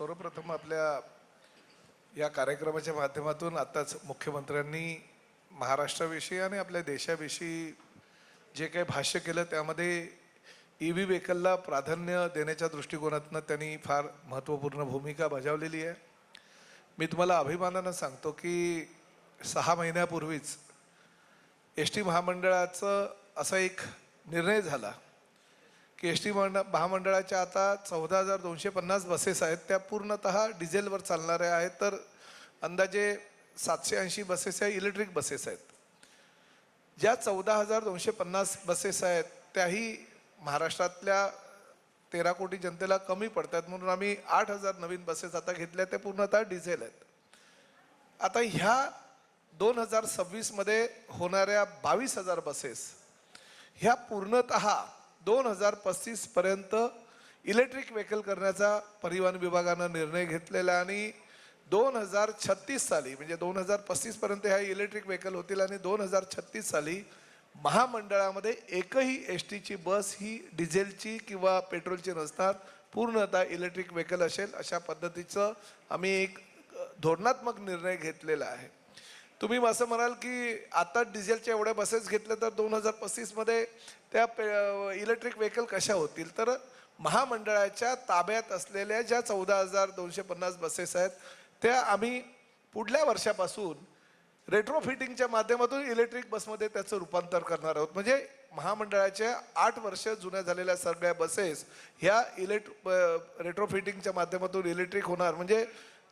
सर्वप्रथम आपल्या या कार्यक्रमाच्या माध्यमातून आताच मुख्यमंत्र्यांनी महाराष्ट्राविषयी आणि आपल्या देशाविषयी जे काही भाष्य केलं त्यामध्ये EV व्हेकलला प्राधान्य देण्याच्या दृष्टिकोनातून त्यांनी फार महत्त्वपूर्ण भूमिका बजावलेली आहे। मी तुम्हाला अभिमानाने सांगतो की 6 महिन्यापूर्वीच एसटी महामंडळाचा असा एक निर्णय झाला की एसटी महामंडळाच्या आता 14,250 बसेस आहेत, त्या पूर्णतः डिझेलवर चालणाऱ्या आहेत, तर अंदाजे 780 बसेस या इलेक्ट्रिक बसेस आहेत। ज्या 14,250 बसेस आहेत त्याही महाराष्ट्रातल्या 13 कोटी जनतेला कमी पडतात, म्हणून आम्ही 8,000 नवीन बसेस आता घेतल्या, ते पूर्णतः डिझेल आहेत। आता ह्या 2026 मध्ये होणाऱ्या 22,000 बसेस ह्या पूर्णतः 2035 पर्यंत इलेक्ट्रिक व्हेकल करण्याचा परिवहन विभागाने निर्णय घेतलेला आणि 2036 साली म्हणजे 2035 पर्यंत ह्या इलेक्ट्रिक व्हेकल होतील आणि 2036 साली महामंडळामध्ये एकही एसटीची बस ही डिझेलची किंवा पेट्रोलची नसणार, पूर्णतः इलेक्ट्रिक व्हेकल असेल। अशा पद्धतीचं आम्ही एक धोरणात्मक निर्णय घेतलेला आहे। तुम्ही असं म्हणाल की आता डिझेलच्या एवढ्या बसेस घेतल्या तर 2035 मध्ये त्या इलेक्ट्रिक व्हेकल कशा होतील, तर महामंडळाच्या ताब्यात असलेल्या ज्या 14,250 बसेस आहेत त्या आम्ही पुढल्या वर्षापासून रेट्रोफिटिंगच्या माध्यमातून इलेक्ट्रिक बसमध्ये त्याचं रूपांतर करणार आहोत। म्हणजे महामंडळाच्या 8 वर्ष जुन्या झालेल्या सगळ्या बसेस ह्या रेट्रोफिटिंगच्या माध्यमातून इलेक्ट्रिक होणार। म्हणजे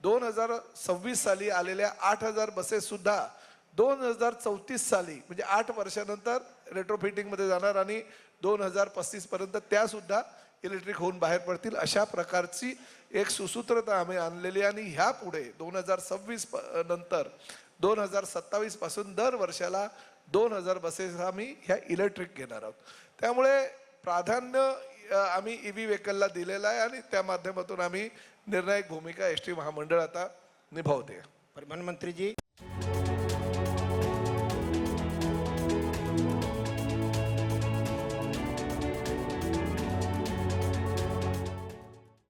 2026 साली आलेल्या 8,000 बसेस सुद्धा 2034 साली म्हणजे 8 वर्षानंतर रेट्रोफिटिंगमध्ये जाणार आणि 2035 पर्यंत त्या सुद्धा इलेक्ट्रिक होऊन बाहेर पडतील। अशा प्रकारची एक सुसूत्रता आम्ही आणलेली आणि ह्या पुढे 2026 नंतर 2027 पासून दर वर्षाला 2,000 बसेस आम्ही ह्या इलेक्ट्रिक घेणार आहोत। त्यामुळे प्राधान्य आम्ही EV व्हेकलला दिलेला आहे आणि त्या माध्यमातून आम्ही निर्णायक भूमिका एसटी महामंडळ आता निभावते। परिवहन मंत्री जी।